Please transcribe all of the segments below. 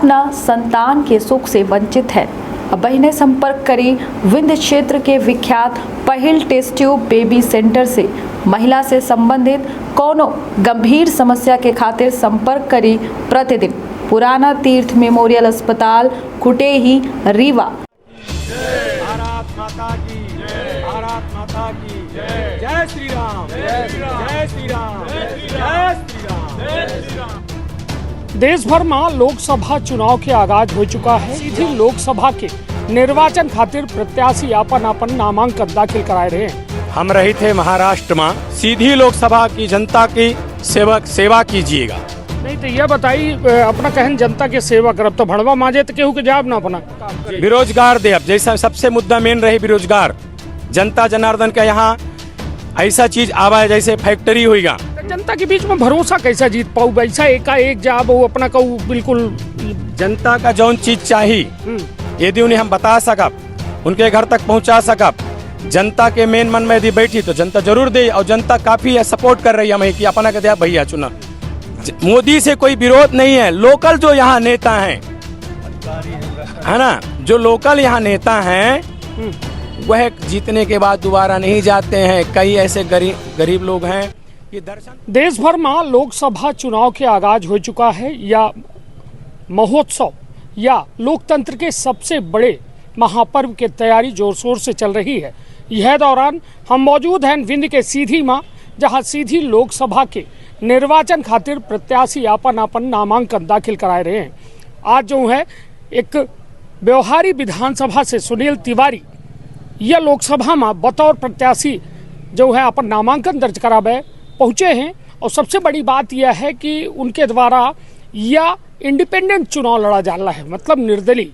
अपना संतान के सुख से वंचित है। अब वही ने संपर्क करी विंध्य क्षेत्र के विख्यात पहिल टेस्ट ट्यूब बेबी सेंटर से महिला से संबंधित कोनो गंभीर समस्या के खातिर संपर्क करी प्रतिदिन पुराना तीर्थ मेमोरियल अस्पताल कुटेही रीवा। भारत माता की जय, भारत माता की जय, जय श्री राम, जय श्री राम, जय श्री राम, जय श्री राम, जय श्री राम। देश भर में लोकसभा चुनाव के आगाज हो चुका है। सीधी लोकसभा के निर्वाचन खातिर प्रत्याशी अपन नामांकन दाखिल कराए रहे हैं। हम रहे थे महाराष्ट्र में, सीधी लोकसभा की जनता की सेवा कीजिएगा। नहीं तो यह बताइए, अपना कहन जनता के सेवा करब तो भड़वा मांजे तो केहू के जवाब ना अपना बेरोजगार दे। अब जैसा सबसे मुद्दा मेन रही बेरोजगार, जनता जनार्दन का यहाँ ऐसा चीज आवा है जैसे फैक्ट्री होगा। जनता के बीच में भरोसा कैसा जीत पाऊ? ऐसा एकाएक जवाब वो अपना कहू बिल्कुल जनता का जौन चीज चाहिए यदि उन्हें हम बता सकब, उनके घर तक पहुंचा सकब, जनता के मेन मन में यदि बैठी तो जनता जरूर दे। और जनता काफी सपोर्ट कर रही है हमें कि अपना कहते हैं भैया चुना। मोदी से कोई विरोध नहीं है। लोकल जो यहाँ नेता हैं, है ना, जो लोकल यहाँ नेता हैं वह जीतने के बाद दोबारा नहीं जाते हैं। कई ऐसे गरीब लोग हैं कि दर्शन। देश भर में लोकसभा चुनाव के आगाज हो चुका है या महोत्सव या लोकतंत्र के सबसे बड़े महापर्व की तैयारी जोर शोर से चल रही है। यह दौरान हम मौजूद हैं विंध्य के सीधी में, जहां सीधी लोकसभा के निर्वाचन खातिर प्रत्याशी अपन नामांकन दाखिल कराए रहे हैं। आज जो है एक व्यवहारी विधानसभा से सुनील तिवारी यह लोकसभा में बतौर प्रत्याशी जो है अपन नामांकन दर्ज करावे पहुंचे हैं। और सबसे बड़ी बात यह है कि उनके द्वारा यह इंडिपेंडेंट चुनाव लड़ा जा रहा है, मतलब निर्दलीय।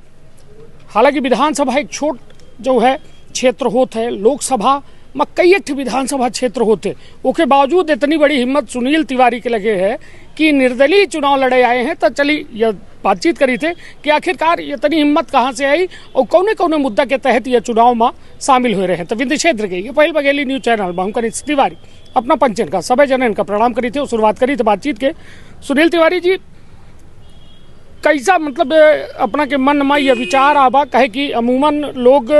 हालांकि विधानसभा एक छोट जो है क्षेत्र होते है, लोकसभा में कई विधानसभा क्षेत्र होते, उसके बावजूद इतनी बड़ी हिम्मत सुनील तिवारी के लगे है कि निर्दलीय चुनाव लड़े आए हैं। तो चली यह बातचीत करी थे कि आखिरकार इतनी हिम्मत कहाँ से आई और कौने मुद्दा के तहत यह चुनाव में शामिल हो रहे हैं। तो विंध्य क्षेत्र के पहिल बघेली न्यूज चैनल में हम करी तिवारी अपना पंचन का सभी जन इनका प्रणाम करी थे और शुरुआत करी थी बातचीत के। सुनील तिवारी जी, कैसा मतलब अपना के मन में यह विचार आवा कहे कि अमूमन लोग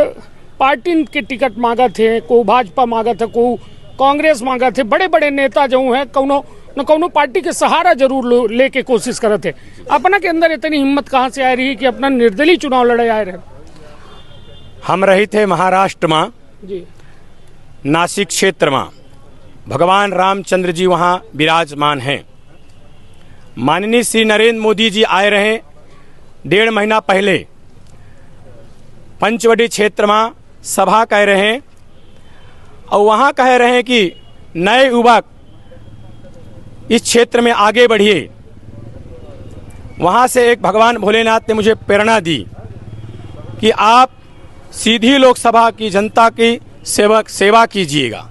पार्टी के टिकट मांगा थे, को भाजपा मांगा था, को कांग्रेस मांगा थे, बड़े बड़े नेता जो हैं कौनो न कौनो पार्टी के सहारा जरूर लेके कोशिश करे थे। अपना के अंदर इतनी हिम्मत कहाँ से आ रही है कि अपना निर्दलीय चुनाव लड़े आए रहे? हम रहे थे महाराष्ट्र में जी, नासिक क्षेत्र में, भगवान रामचंद्र जी वहाँ विराजमान हैं। माननीय श्री नरेंद्र मोदी जी आए रहे 1.5 महीना पहले, पंचवटी क्षेत्र में सभा कह रहे हैं और वहाँ कह रहे हैं कि नए युवक इस क्षेत्र में आगे बढ़िए। वहाँ से एक भगवान भोलेनाथ ने मुझे प्रेरणा दी कि आप सीधी लोकसभा की जनता की सेवा कीजिएगा।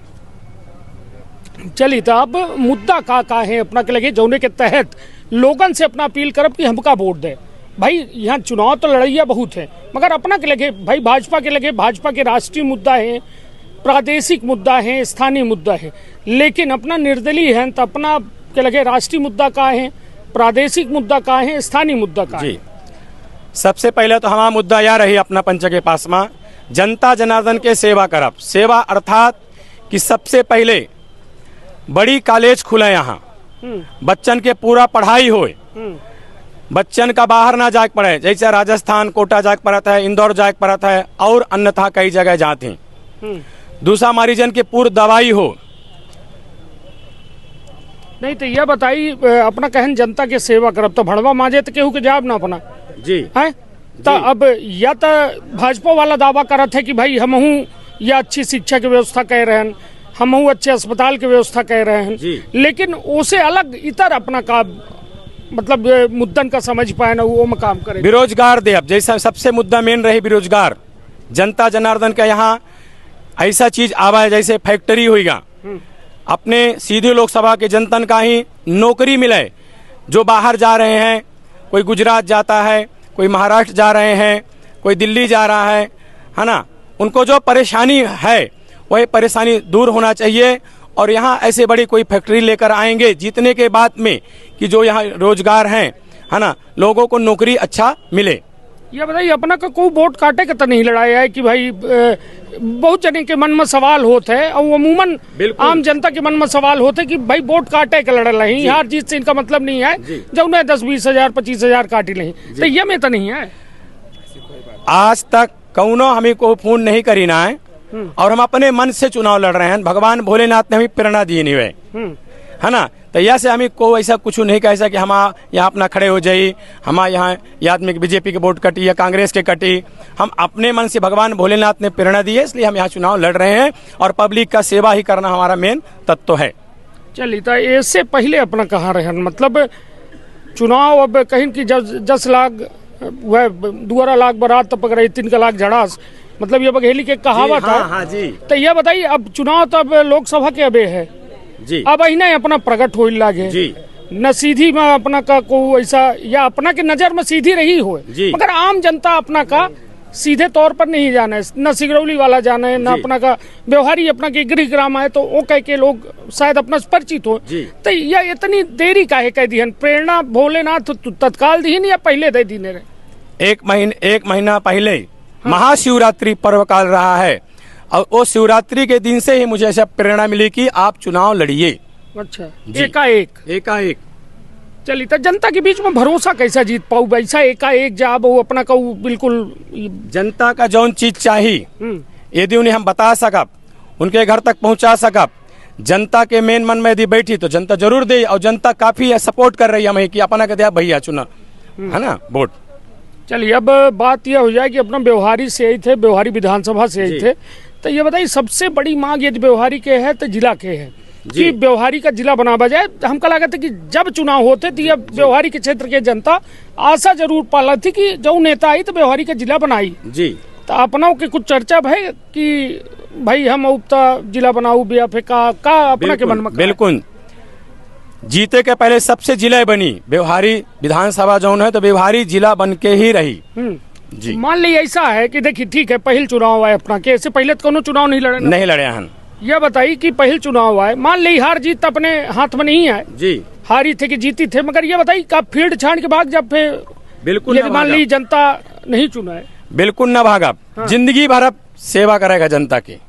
चलिए तो अब मुद्दा का है अपना के लगे जौने के तहत लोगन से अपना अपील करब कि हमका वोट दे। भाई यहाँ चुनाव तो लड़ाइया बहुत है, मगर अपना के लगे भाई भाजपा के लगे भाजपा के राष्ट्रीय मुद्दा है, प्रादेशिक मुद्दा है, स्थानीय मुद्दा है। लेकिन अपना निर्दलीय है तो अपना के लगे राष्ट्रीय मुद्दा का है, प्रादेशिक मुद्दा का है, स्थानीय मुद्दा का है। सबसे पहले तो हमारा मुद्दा यह रही अपना पंच के पास में, जनता जनार्दन के सेवा करब। सेवा अर्थात कि सबसे पहले बड़ी कॉलेज खुले यहाँ, बच्चन के पूरा पढ़ाई होए, बच्चन का बाहर ना जाके पड़े, जैसे राजस्थान कोटा जाके पड़ता है, इंदौर जाके पड़ता है और अन्यथा कई जगह जाते हैं। दूसरा मरीजन की पूरी दवाई हो। नहीं तो यह बताइए, अपना कहन जनता के सेवा करब तो भड़वा मांजे तो केहू के जवाब ना अपना जी है। तो अब या तो भाजपा वाला दावा करत है कि भाई हमहू या अच्छी शिक्षा की व्यवस्था कह रहे हैं, हमहू अच्छे अस्पताल की व्यवस्था कह रहे हैं, लेकिन उसे अलग इतर अपना का मतलब मुद्दन का समझ पाए ना वो काम करे। बेरोजगार दे। अब जैसा सबसे मुद्दा मेन रही बेरोजगार, जनता जनार्दन का यहाँ ऐसा चीज आवा है जैसे फैक्ट्री होगा। अपने सीधी लोकसभा के जनतन का ही नौकरी मिले। जो बाहर जा रहे हैं, कोई गुजरात जाता है, कोई महाराष्ट्र जा रहे हैं, कोई दिल्ली जा रहा है ना, उनको जो परेशानी है वही परेशानी दूर होना चाहिए। और यहाँ ऐसे बड़ी कोई फैक्ट्री लेकर आएंगे जीतने के बाद में कि जो यहाँ रोजगार हैं, है ना, लोगों को नौकरी अच्छा मिले। ये बताइए, अपना का कोई वोट काटे का तो नहीं लड़ाया है कि भाई बहुत जने के मन में सवाल होते हैं और अमूमन आम जनता के मन में सवाल होते कि भाई वोट काटे का लड़ रही, हार जीत से इनका मतलब नहीं है, जब उन्हें 10-20 हजार 25 हजार काटी नहीं, तो ये में तो नहीं है। आज तक कौनो हमें को फोन नहीं करी ना है और हम अपने मन से चुनाव लड़ रहे हैं। भगवान भोलेनाथ ने हमें प्रेरणा दी नहीं है ना, तो यह से हमें को ऐसा कुछ नहीं कह कि हम यहाँ अपना खड़े हो जाई, हम यहाँ आदमी बीजेपी के वोट कटी या कांग्रेस के कटी। हम अपने मन से, भगवान भोलेनाथ ने प्रेरणा दी है, इसलिए हम यहाँ चुनाव लड़ रहे हैं और पब्लिक का सेवा ही करना हमारा मेन तत्व है। चलिए, तो इससे पहले अपना कहाँ रहे, मतलब चुनाव अब कहीं की 10 लाख वह 12 लाख बारात तो पकड़े 3 लाख झड़ास, मतलब ये बघेली के कहावत है। हाँ जी। तो ये बताइए, अब चुनाव तो अब लोकसभा के अबे है जी, अब अहिना अपना प्रकट हो लागे जी, न सीधी में अपना का को ऐसा या अपना के नजर में सीधी रही हो, मगर आम जनता अपना का सीधे तौर पर नहीं जाना है, न सिगरौली वाला जाना है, न अपना का व्यवहारी अपना के गृह ग्राम है, तो वो कह के लोग शायद अपना परिचित हो। तो यह इतनी देरी काहे कह दी, प्रेरणा भोलेनाथ तत्काल दी या पहले दे दी ने? 1 महीना पहले महाशिवरात्रि पर्व काल रहा है और वो शिवरात्रि के दिन से ही मुझे ऐसा प्रेरणा मिली कि आप चुनाव लड़िए। अच्छा, एकाएक। चलिए, तो जनता के बीच में भरोसा कैसा जीत पाऊ, वैसा एकाएक जब वो अपना कहू बिल्कुल जनता का जौन चीज चाहिए यदि उन्हें हम बता सकब, उनके घर तक पहुंचा सकब, जनता के मेन मन में यदि बैठी तो जनता जरूर दे और जनता काफी सपोर्ट कर रही है हमें कि अपना कहते भैया चुना है ना वोट। चलिए, अब बात यह हो जाए कि अपना व्यवहारी से आई थे, व्यवहारी विधानसभा से आई थे, तो ये बताइए सबसे बड़ी मांग यदि व्यवहारी के है तो जिला के है कि व्यवहारी का जिला बनावा जाए। हमको लगा था कि जब चुनाव होते तो ये व्यवहारी के क्षेत्र के जनता आशा जरूर पाला थी कि जो नेता आई तो व्यवहारी का जिला बनाई जी। तो अपना के कुछ चर्चा है कि भाई हम उपता जिला बनाऊ या फिर का अपना के मन में? बिल्कुल, जीते के पहले सबसे जिला बनी व्यवहारी विधानसभा जौन है तो व्यवहारी जिला बन के ही रही जी। मान ली ऐसा है कि देखिए ठीक है, पहले चुनाव आए अपना के, इससे पहले तो कोनो चुनाव नहीं लड़े हम। यह बताइए कि पहले चुनाव आए, मान ली हार जीत अपने हाथ में नहीं है जी, हारी थे कि जीती थे, मगर ये बताइए का फील्ड छान के बाद जब फिर बिल्कुल यदि मान ली जनता नहीं चुना है, बिल्कुल न भागा। जिंदगी भर अब सेवा करेगा जनता की।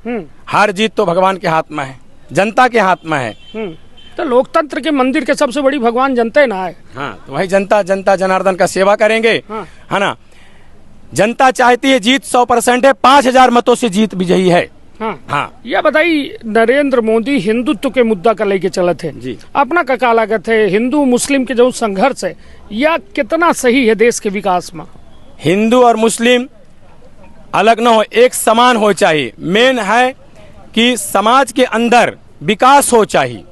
हार जीत तो भगवान के हाथ में है, जनता के हाथ में है। तो लोकतंत्र के मंदिर के सबसे बड़ी भगवान जनता ना है। हाँ, तो वही जनता जनार्दन का सेवा करेंगे है ना। जनता चाहती है जीत 100% है, 5000 मतों से जीत विजयी है। हाँ। यह बताइए, नरेंद्र मोदी हिंदुत्व के मुद्दा का लेके चले थे जी, अपना का लागत है हिंदू मुस्लिम के जो संघर्ष है यह कितना सही है देश के विकास में? हिंदू और मुस्लिम अलग न हो, एक समान हो चाहिए। मेन है कि समाज के अंदर विकास हो चाहिए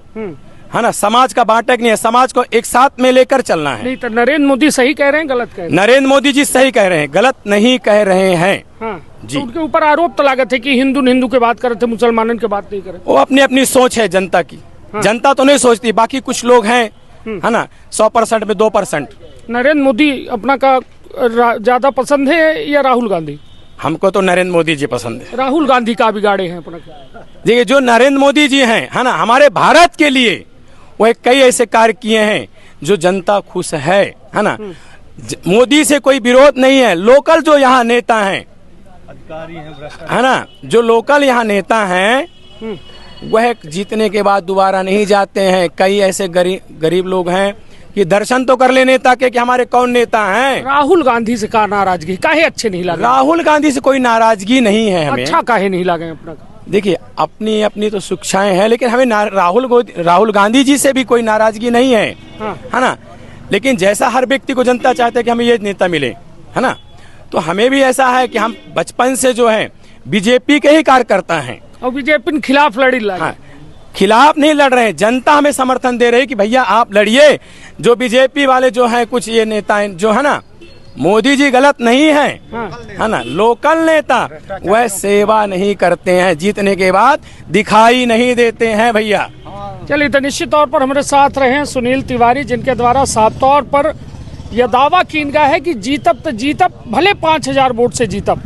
है ना, समाज का बांटक नहीं है, समाज को एक साथ में लेकर चलना है। नहीं तो नरेंद्र मोदी सही कह रहे हैं गलत कह रहे हैं? नरेंद्र मोदी जी सही कह रहे हैं, गलत नहीं कह रहे हैं। जी, तो उनके ऊपर आरोप तो लागत है कि हिंदू के बात कर रहे थे, मुसलमानों की बात नहीं कर रहे। वो अपनी अपनी सोच है जनता की। जनता तो नहीं सोचती, बाकी कुछ लोग हैं है ना, 100% में 2%। नरेंद्र मोदी अपना का ज्यादा पसंद है या राहुल गांधी? हमको तो नरेंद्र मोदी जी पसंद है। राहुल गांधी का बिगाड़े हैं अपना? देखिए, जो नरेंद्र मोदी जी हैं है ना, हमारे भारत के लिए वो कई ऐसे कार्य किए हैं जो जनता खुश है ना। मोदी से कोई विरोध नहीं है। लोकल जो यहाँ नेता हैं अधिकारी है ना, जो लोकल यहाँ नेता हैं वह जीतने के बाद दोबारा नहीं जाते हैं। कई ऐसे गरीब लोग हैं कि दर्शन तो कर ले नेता के कि हमारे कौन नेता हैं। राहुल गांधी से का नाराजगी, काहे अच्छे नहीं लगे? राहुल गांधी से कोई नाराजगी नहीं है हमें। अच्छा काहे नहीं लगे अपना? देखिए, अपनी अपनी तो शिक्षाएं हैं, लेकिन हमें राहुल गांधी जी से भी कोई नाराजगी नहीं है है ना। लेकिन जैसा हर व्यक्ति को जनता चाहते है कि हमें ये नेता मिले है ना, तो हमें भी ऐसा है कि हम बचपन से जो है बीजेपी के ही कार्यकर्ता हैं और बीजेपी के खिलाफ खिलाफ नहीं लड़ रहे हैं। जनता हमें समर्थन दे रही है कि भैया आप लड़िए। जो बीजेपी वाले जो हैं कुछ ये नेता जो है ना, मोदी जी गलत नहीं है है ना, लोकल नेता वह सेवा नहीं करते हैं, जीतने के बाद दिखाई नहीं देते हैं भैया। चलिए, तो निश्चित तौर पर हमारे साथ रहे हैं सुनील तिवारी, जिनके द्वारा साफ तौर पर यह दावा कीन गया है कि जीतब तो जीतब, भले 5000 वोट से जीतब,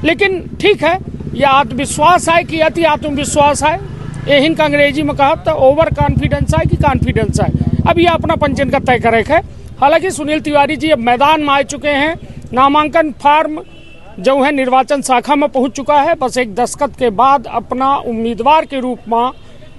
लेकिन ठीक है यह आत्मविश्वास है कि अति आत्मविश्वास है। यही का अंग्रेजी में कहा तो ओवर कॉन्फिडेंस है कि कॉन्फिडेंस है। अब यह अपना पंचन का तय करे है। हालांकि सुनील तिवारी जी अब मैदान में आ चुके हैं। नामांकन फार्म जो है निर्वाचन शाखा में पहुंच चुका है। बस एक दस्तखत के बाद अपना उम्मीदवार के रूप में,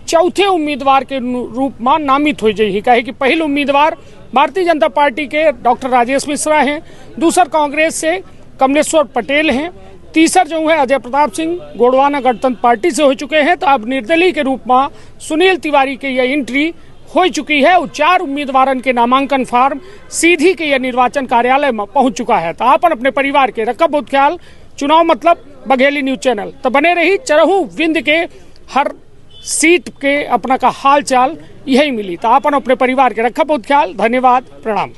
चौथे उम्मीदवार के रूप में नामित हो जाए। कहे कि पहले उम्मीदवार भारतीय जनता पार्टी के डॉक्टर राजेश मिश्रा हैं, दूसर कांग्रेस से कमलेश्वर पटेल हैं, तीसर जो है अजय प्रताप सिंह गोंडवाना गणतंत्र पार्टी से हो चुके हैं। तो अब निर्दलीय के रूप में सुनील तिवारी के यह एंट्री हो चुकी है और 4 उम्मीदवारों के नामांकन फार्म सीधी के यह निर्वाचन कार्यालय में पहुंच चुका है। तो आपन अपने परिवार के रखब बहुत ख्याल। चुनाव मतलब बघेली न्यूज चैनल तो बने रही। चरहू विंद के हर सीट के अपना का हाल चाल यही मिली। तो आपन अपने परिवार के रखब बहुत ख्याल। धन्यवाद, प्रणाम।